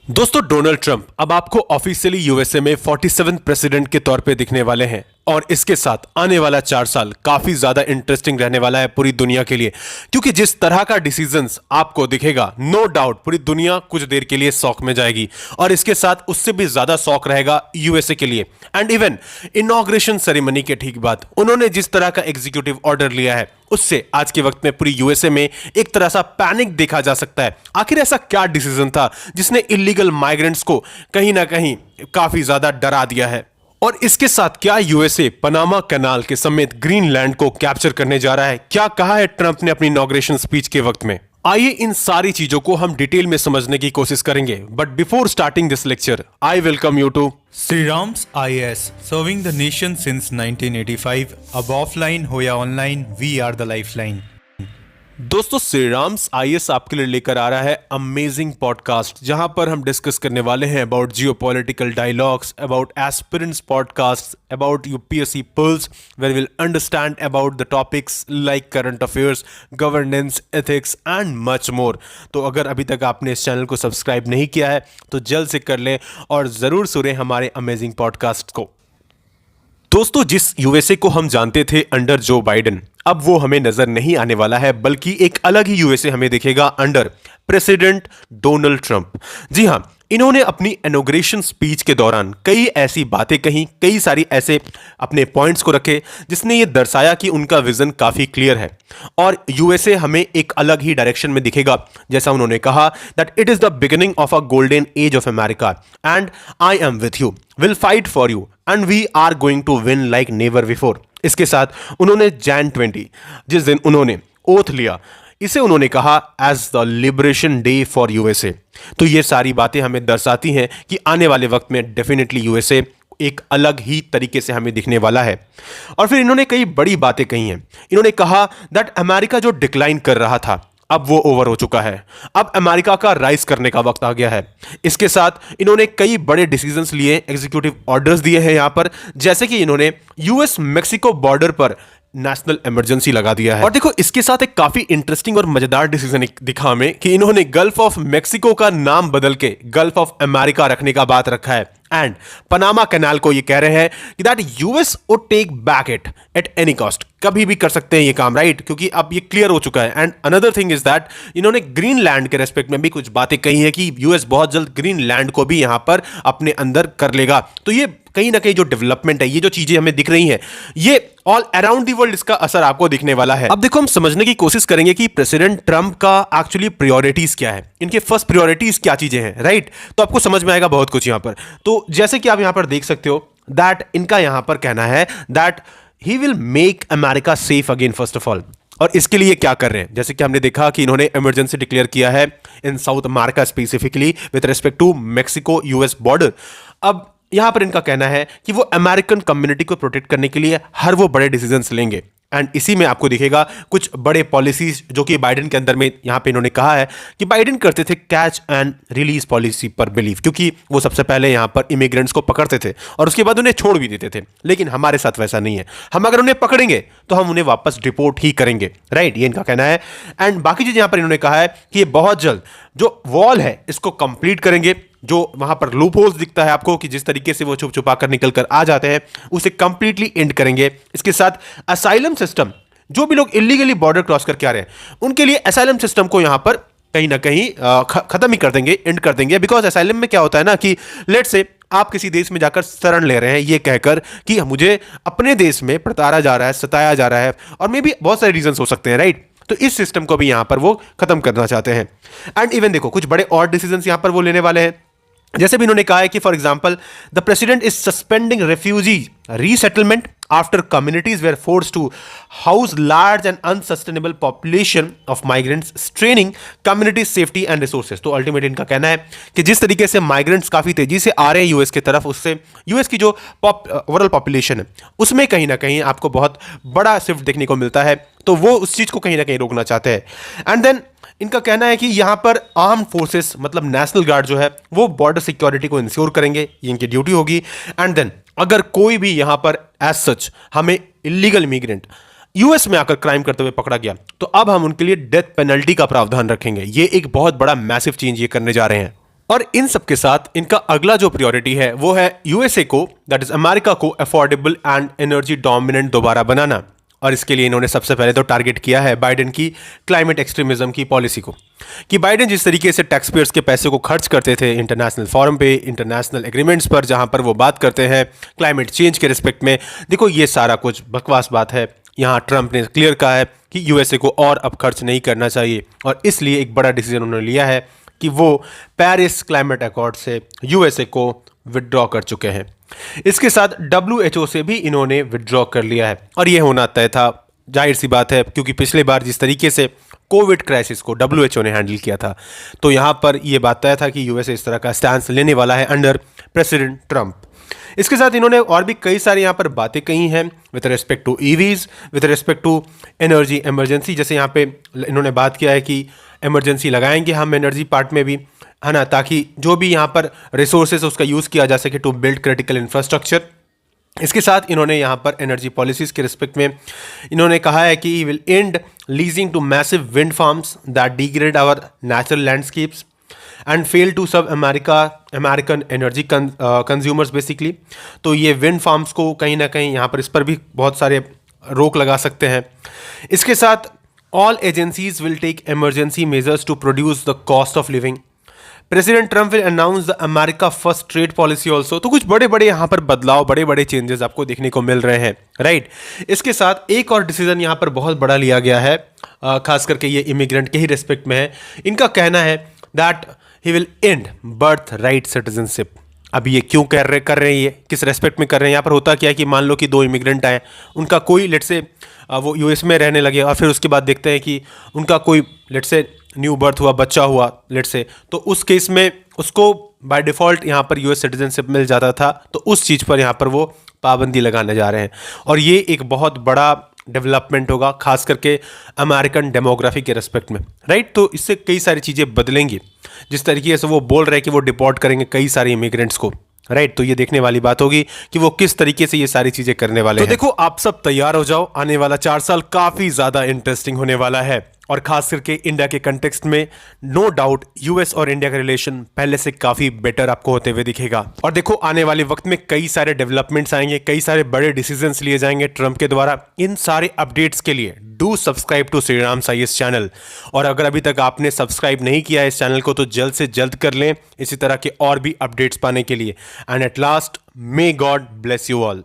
दोस्तों, Donald Trump अब आपको ऑफिशियली यूएसए में 47 प्रेसिडेंट के तौर पे दिखने वाले हैं और इसके साथ आने वाला 4 साल काफी ज्यादा इंटरेस्टिंग रहने वाला है पूरी दुनिया के लिए, क्योंकि जिस तरह का डिसीजंस आपको दिखेगा, नो डाउट पूरी दुनिया कुछ देर के लिए शॉक में जाएगी और इसके साथ उससे भी ज्यादा शॉक रहेगा यूएसए के लिए। एंड इवन इनॉग्रेशन सेरेमनी के ठीक बाद उन्होंने जिस तरह का एग्जीक्यूटिव ऑर्डर लिया है, उससे आज के वक्त में पूरी यूएसए में एक तरह सा पैनिक देखा जा सकता है। आखिर ऐसा क्या डिसीजन था जिसने इलीगल माइग्रेंट्स को कहीं ना कहीं काफी ज्यादा डरा दिया है, और इसके साथ क्या यूएसए पनामा कैनाल के समेत ग्रीनलैंड को कैप्चर करने जा रहा है? क्या कहा है ट्रंप ने अपनी इनॉग्रेशन स्पीच के वक्त में? आइए इन सारी चीजों को हम डिटेल में समझने की कोशिश करेंगे, but before starting this lecture I welcome you to Sri Ram's IAS, serving the nation since 1985. अब offline हो या online, we are the lifeline. दोस्तों, श्री राम्स आईएएस आपके लिए लेकर आ रहा है अमेजिंग पॉडकास्ट, जहां पर हम डिस्कस करने वाले हैं about geopolitical dialogues, about aspirants podcast, about UPSC pulse, where will understand about the topics like current affairs, governance, ethics and much more. तो अगर अभी तक आपने इस चैनल को सब्सक्राइब नहीं किया है तो जल्द से कर लें और जरूर सुनें हमारे अमेजिंग पॉडकास्ट को। दोस्तों, जिस यूएसए को हम जानते थे अंडर जो बाइडेन, अब वो हमें नजर नहीं आने वाला है, बल्कि एक अलग ही यूएसए हमें दिखेगा अंडर प्रेसिडेंट डोनाल्ड ट्रंप। जी हां, इन्होंने अपनी इनॉग्रेशन स्पीच के दौरान कई ऐसी बातें कही, कई सारी ऐसे अपने पॉइंट्स को रखे, जिसने ये दर्शाया कि उनका विजन काफी क्लियर है और यूएसए हमें एक अलग ही डायरेक्शन में दिखेगा। जैसा उन्होंने कहा that it is the beginning of a golden age of America and I am with you, will fight for you and we are going to win like never before. इसके साथ उन्होंने जैन 20, जिस दिन उन्होंने ओथ लिया, इसे उन्होंने कहा as the liberation day for USA. तो ये सारी बातें हमें दर्शाती हैं कि आने वाले वक्त में डेफिनेटली यूएसए एक अलग ही तरीके से हमें दिखने वाला है। और फिर इन्होंने कई बड़ी बातें कही हैं। इन्होंने कहा दैट अमेरिका जो डिक्लाइन कर रहा था, अब वो ओवर हो चुका है, अब अमेरिका का राइज करने का वक्त आ गया है। इसके साथ इन्होंने कई बड़े डिसीजंस लिए, एग्जीक्यूटिव ऑर्डर्स दिए हैं यहां पर, जैसे कि इन्होंने यूएस मेक्सिको बॉर्डर पर नेशनल इमरजेंसी लगा दिया है। और देखो, इसके साथ एक काफी इंटरेस्टिंग और मजेदार डिसीजन दिखा हमें कि इन्होंने गल्फ ऑफ मेक्सिको का नाम बदल के गल्फ ऑफ अमेरिका रखने का बात रखा है एंड पनामा कैनाल को ये कह रहे हैं कि that US would take back it at any cost. कभी भी कर सकते हैं ये काम, राइट? क्योंकि अब ये क्लियर हो चुका है। And another thing is that इन्होंने ग्रीनलैंड के रेस्पेक्ट में भी कुछ बातें कही है कि यूएस बहुत जल्द ग्रीनलैंड को भी यहां पर अपने अंदर कर लेगा। तो ये कहीं ना कहीं जो डेवलपमेंट है, ये जो चीजें हमें दिख रही हैं, ये ऑल अराउंड दी वर्ल्ड इसका असर आपको दिखने वाला है। अब देखो, हम समझने की कोशिश करेंगे कि प्रेसिडेंट ट्रंप का एक्चुअली प्रायोरिटीज क्या है, इनके फर्स्ट प्रायोरिटीज क्या चीजें हैं, राइट? तो आपको समझ में आएगा बहुत कुछ यहां पर। तो जैसे कि आप यहां पर देख सकते हो दैट इनका यहां पर कहना है that he will make America safe again first of all. और इसके लिए क्या कर रहे हैं? जैसे कि हमने देखा कि इन्होंने इमरजेंसी डिक्लेयर किया है in South America, specifically with respect to Mexico US border. अब यहां पर इनका कहना है कि वो अमेरिकन कम्युनिटी को प्रोटेक्ट करने के लिए हर वो बड़े डिसीजंस लेंगे एंड इसी में आपको दिखेगा कुछ बड़े पॉलिसीज जो कि बाइडेन के अंदर में यहां पे इन्होंने कहा है कि बाइडेन करते थे कैच एंड रिलीज पॉलिसी पर बिलीव, क्योंकि वो सबसे पहले यहां पर इमिग्रेंट्स को पकड़ते थे और उसके बाद उन्हें छोड़ भी देते थे। लेकिन हमारे साथ वैसा नहीं है, हम अगर उन्हें पकड़ेंगे तो हम उन्हें वापस डिपोर्ट ही करेंगे, राइट? ये इनका कहना है। एंड बाकी चीज यहां पर इन्होंने कहा है कि ये बहुत जल्द जो वॉल है इसको कंप्लीट करेंगे। जो वहां पर लूप होल्स दिखता है आपको कि जिस तरीके से वो छुप छुपा कर निकल कर आ जाते हैं, उसे कंप्लीटली एंड करेंगे। इसके साथ असाइलम सिस्टम, जो भी लोग इलीगली बॉर्डर क्रॉस करके आ रहे हैं उनके लिए असाइलम सिस्टम को यहां पर कहीं ना कहीं खत्म ही कर देंगे, एंड कर देंगे। बिकॉज असाइलम में क्या होता है ना कि लेट्स से आप किसी देश में जाकर शरण ले रहे हैं ये कहकर कि मुझे अपने देश में प्रताड़ा जा रहा है, सताया जा रहा है, और मे भी बहुत सारे रीजन हो सकते हैं, राइट? तो इस सिस्टम को भी यहां पर वो खत्म करना चाहते हैं। एंड इवन देखो, कुछ बड़े और डिसीजंस यहां पर वो लेने वाले हैं। जैसे भी इन्होंने कहा है कि for example the president is suspending refugee resettlement after communities were forced to house large and unsustainable population of migrants, straining community safety and resources. तो अल्टीमेटली इनका कहना है कि जिस तरीके से माइग्रेंट्स काफी तेजी से आ रहे हैं यूएस की तरफ, उससे यूएस की जो ओवरऑल पॉपुलेशन है उसमें कहीं ना कहीं आपको बहुत बड़ा शिफ्ट देखने को मिलता है। तो वो उस चीज को कहीं ना कहीं रोकना चाहते हैं। एंड देन इनका कहना है कि यहां पर आर्म फोर्सेस मतलब नेशनल गार्ड जो है वो बॉर्डर सिक्योरिटी को इंश्योर करेंगे, ये इनकी ड्यूटी होगी। एंड देन अगर कोई भी यहां पर एज सच हमें इलीगल इमिग्रेंट यूएस में आकर क्राइम करते हुए पकड़ा गया तो अब हम उनके लिए डेथ पेनल्टी का प्रावधान रखेंगे। ये एक बहुत बड़ा मैसिव चेंज ये करने जा रहे हैं। और इन सब के साथ इनका अगला जो प्रायोरिटी है वो है यूएसए को, दैट इज अमेरिका को, अफोर्डेबल एंड एनर्जी डोमिनेंट दोबारा बनाना। और इसके लिए इन्होंने सबसे पहले तो टारगेट किया है बाइडेन की क्लाइमेट एक्सट्रीमिज्म की पॉलिसी को, कि बाइडेन जिस तरीके से टैक्स पेयर्स के पैसे को खर्च करते थे इंटरनेशनल फोरम पे, इंटरनेशनल एग्रीमेंट्स पर, जहां पर वो बात करते हैं क्लाइमेट चेंज के रिस्पेक्ट में, देखो ये सारा कुछ बकवास बात है। यहाँ ट्रंप ने क्लियर कहा है कि यूएसए को और अब खर्च नहीं करना चाहिए, और इसलिए एक बड़ा डिसीजन उन्होंने लिया है कि वो पेरिस क्लाइमेट अकॉर्ड से यूएसए को विदड्रॉ कर चुके हैं। इसके साथ WHO से भी इन्होंने विदड्रॉ कर लिया है, और ये होना तय था, जाहिर सी बात है, क्योंकि पिछले बार जिस तरीके से कोविड क्राइसिस को WHO ने हैंडल किया था, तो यहाँ पर यह बात तय था कि यूएसए इस तरह का स्टैंड लेने वाला है अंडर प्रेसिडेंट ट्रंप। इसके साथ इन्होंने और भी कई सारी यहाँ पर बातें कही हैं with respect to EVs, with respect to energy emergency. जैसे यहाँ पे इन्होंने बात किया है कि इमरजेंसी लगाएंगे हम एनर्जी पार्ट में भी, है ना, ताकि जो भी यहाँ पर रिसोर्सेज उसका यूज़ किया जा सके टू बिल्ड क्रिटिकल इंफ्रास्ट्रक्चर। इसके साथ इन्होंने यहाँ पर एनर्जी पॉलिसीज के रिस्पेक्ट में इन्होंने कहा है कि will end leasing to massive wind farms that degrade our natural landscapes and fail to serve American energy consumers basically. तो ये विंड फार्म्स को कहीं ना कहीं यहाँ पर इस पर भी बहुत सारे रोक लगा सकते हैं। इसके साथ all agencies will take emergency measures to produce the cost of living. President Trump will announce the America first trade policy also. तो कुछ बड़े बड़े यहाँ पर बदलाव, बड़े बड़े चेंजेस आपको देखने को मिल रहे हैं, राइट। इसके साथ एक और डिसीजन यहाँ पर बहुत बड़ा लिया गया है, खास करके ये इमिग्रेंट के ही रिस्पेक्ट में है। इनका कहना है that he will and birth right citizenship. अब ये क्यों कर रहे हैं, ये किस रेस्पेक्ट में कर रहे हैं? यहाँ पर होता क्या है कि मान लो कि 2 इमिग्रेंट आए, उनका कोई लेट से वो यूएस में रहने लगे, और फिर उसके बाद देखते हैं कि उनका कोई लेट से न्यू बर्थ हुआ, बच्चा हुआ लेट से, तो उस केस में उसको बाय डिफ़ॉल्ट यहाँ पर यूएस सिटीजनशिप मिल जाता था। तो उस चीज़ पर यहाँ पर वो पाबंदी लगाने जा रहे हैं, और ये एक बहुत बड़ा डेवलपमेंट होगा, खास करके अमेरिकन डेमोग्राफी के रेस्पेक्ट में, राइट। तो इससे कई सारी चीज़ें बदलेंगी। जिस तरीके से वो बोल रहे हैं कि वो डिपोर्ट करेंगे कई सारे इमिग्रेंट्स को, राइट, तो ये देखने वाली बात होगी कि वो किस तरीके से ये सारी चीजें करने वाले हैं। तो देखो, आप सब तैयार हो जाओ, आने वाला 4 साल काफी ज्यादा इंटरेस्टिंग होने वाला है, और खास करके इंडिया के कंटेक्स्ट में नो डाउट यूएस और इंडिया का रिलेशन पहले से काफी बेटर आपको होते हुए दिखेगा। और देखो, आने वाले वक्त में कई सारे डेवलपमेंट्स आएंगे, कई सारे बड़े डिसीजंस लिए जाएंगे ट्रंप के द्वारा। इन सारे अपडेट्स के लिए do subscribe to Shriram's IAS channel, और अगर अभी तक आपने सब्सक्राइब नहीं किया है इस चैनल को तो जल्द से जल्द कर लें, इसी तरह के और भी अपडेट्स पाने के लिए। And at last, may God bless you all.